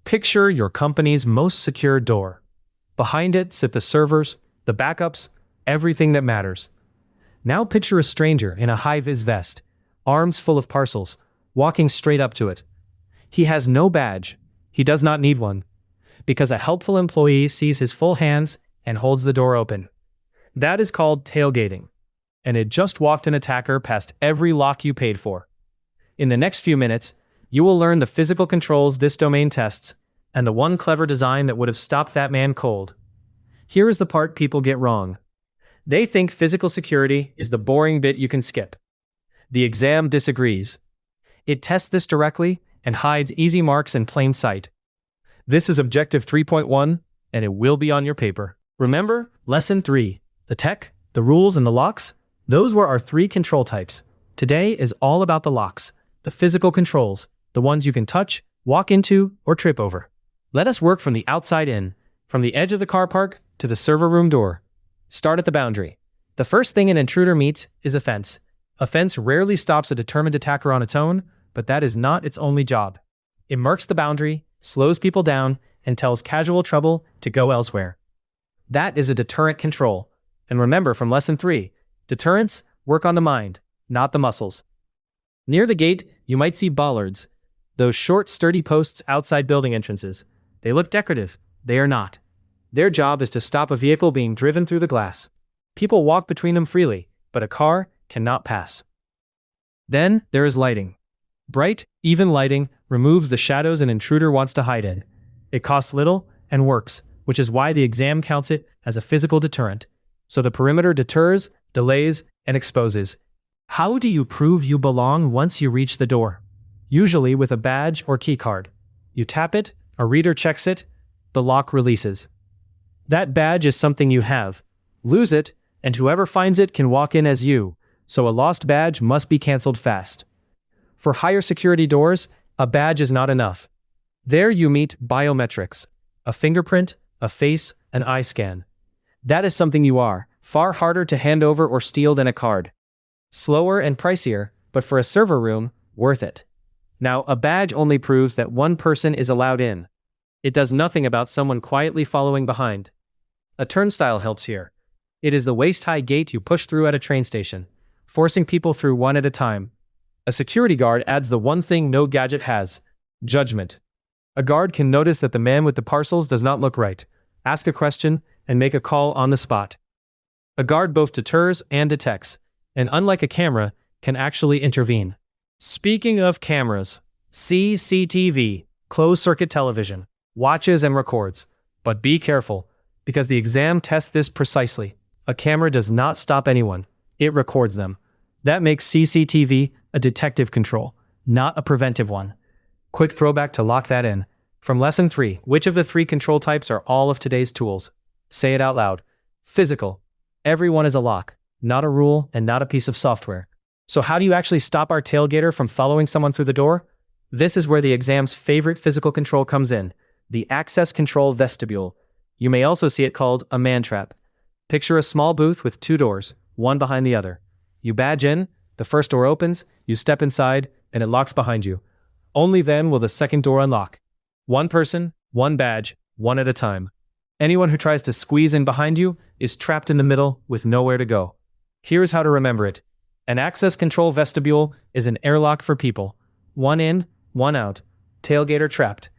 Picture your company's most secure door. Behind it sit the servers, the backups, everything that matters. Now picture a stranger in a high-vis vest, arms full of parcels, walking straight up to it. He has no badge. He does not need one, because a helpful employee sees his full hands and holds the door open. That is called tailgating, and it just walked an attacker past every lock you paid for. In the next few minutes, you will learn the physical controls this domain tests, and the one clever design that would have stopped that man cold. Here is the part people get wrong. They think physical security is the boring bit you can skip. The exam disagrees. It tests this directly and hides easy marks in plain sight. This is Objective 3.1, and it will be on your paper. Remember, Lesson 3, the tech, the rules, and the locks? Those were our 3 control types. Today is all about the locks, the physical controls, the ones you can touch, walk into, or trip over. Let us work from the outside in, from the edge of the car park to the server room door. Start at the boundary. The first thing an intruder meets is a fence. A fence rarely stops a determined attacker on its own, but that is not its only job. It marks the boundary, slows people down, and tells casual trouble to go elsewhere. That is a deterrent control. And remember from Lesson 3, deterrents work on the mind, not the muscles. Near the gate, you might see bollards, those short, sturdy posts outside building entrances. They look decorative. They are not. Their job is to stop a vehicle being driven through the glass. People walk between them freely, but a car cannot pass. Then there is lighting. Bright, even lighting removes the shadows an intruder wants to hide in. It costs little and works, which is why the exam counts it as a physical deterrent. So the perimeter deters, delays, and exposes. How do you prove you belong once you reach the door? Usually with a badge or key card. You tap it, a reader checks it, the lock releases. That badge is something you have. Lose it, and whoever finds it can walk in as you, so a lost badge must be canceled fast. For higher security doors, a badge is not enough. There you meet biometrics, a fingerprint, a face, an eye scan. That is something you are, far harder to hand over or steal than a card. Slower and pricier, but for a server room, worth it. Now, a badge only proves that one person is allowed in. It does nothing about someone quietly following behind. A turnstile helps here. It is the waist-high gate you push through at a train station, forcing people through one at a time. A security guard adds the one thing no gadget has: judgment. A guard can notice that the man with the parcels does not look right, ask a question, and make a call on the spot. A guard both deters and detects, and unlike a camera, can actually intervene. Speaking of cameras, CCTV, closed-circuit television, watches and records. But be careful, because the exam tests this precisely. A camera does not stop anyone. It records them. That makes CCTV a detective control, not a preventive one. Quick throwback to lock that in. From Lesson 3, which of the 3 control types are all of today's tools? Say it out loud. Physical. Everyone is a lock, not a rule and not a piece of software. So how do you actually stop our tailgater from following someone through the door? This is where the exam's favorite physical control comes in, the access control vestibule. You may also see it called a mantrap. Picture a small booth with 2 doors, one behind the other. You badge in, the first door opens, you step inside, and it locks behind you. Only then will the second door unlock. One person, one badge, one at a time. Anyone who tries to squeeze in behind you is trapped in the middle with nowhere to go. Here's how to remember it. An access control vestibule is an airlock for people. One in, one out. Tailgater trapped.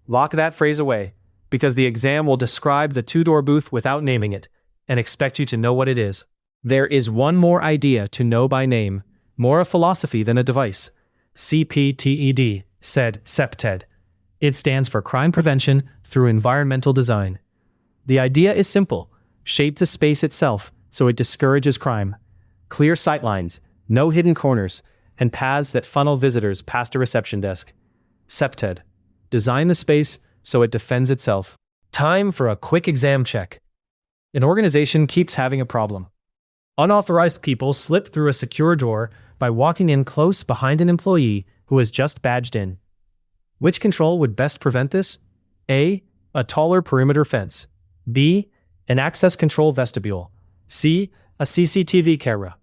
Lock that phrase away, because the exam will describe the 2-door booth without naming it, and expect you to know what it is. There is one more idea to know by name, more a philosophy than a device. CPTED, said SEPTED. It stands for Crime Prevention Through Environmental Design. The idea is simple. Shape the space itself so it discourages crime. Clear sightlines, no hidden corners, and paths that funnel visitors past a reception desk. SEPTED. Design the space so it defends itself. Time for a quick exam check. An organization keeps having a problem. Unauthorized people slip through a secure door by walking in close behind an employee who has just badged in. Which control would best prevent this? A. A taller perimeter fence. B. An access control vestibule. C. A CCTV camera.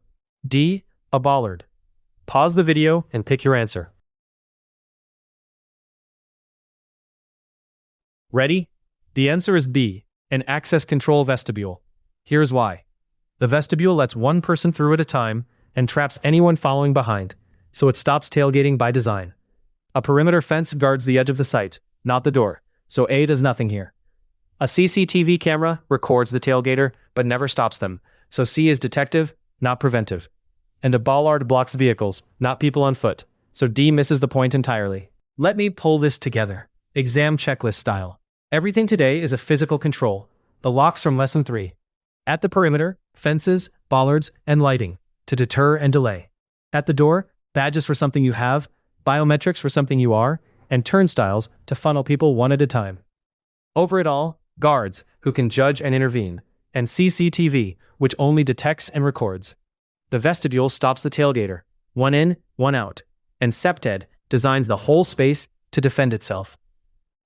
D. A bollard. Pause the video and pick your answer. Ready? The answer is B, an access control vestibule. Here's why. The vestibule lets one person through at a time and traps anyone following behind, so it stops tailgating by design. A perimeter fence guards the edge of the site, not the door, so A does nothing here. A CCTV camera records the tailgater but never stops them, so C is detective, not preventive. And a bollard blocks vehicles, not people on foot, so D misses the point entirely. Let me pull this together, exam checklist style. Everything today is a physical control, the locks from lesson 3. At the perimeter, fences, bollards, and lighting, to deter and delay. At the door, badges for something you have, biometrics for something you are, and turnstiles to funnel people one at a time. Over it all, guards, who can judge and intervene, and CCTV, which only detects and records. The vestibule stops the tailgater, one in, one out, and SEPTED designs the whole space to defend itself.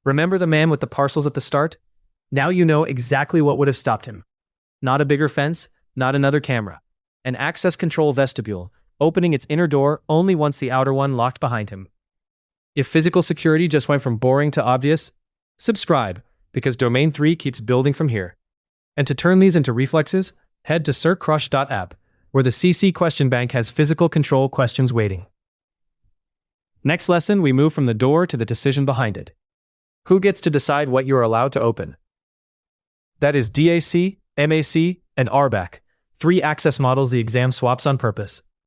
Remember the man with the parcels at the start? Now you know exactly what would have stopped him. Not a bigger fence, not another camera. An access control vestibule, opening its inner door only once the outer one locked behind him. If physical security just went from boring to obvious, subscribe, because Domain 3 keeps building from here. And to turn these into reflexes, head to certcrush.app, where the CC question bank has physical control questions waiting. Next lesson, we move from the door to the decision behind it. Who gets to decide what you are allowed to open? That is DAC, MAC, and RBAC, 3 access models the exam swaps on purpose.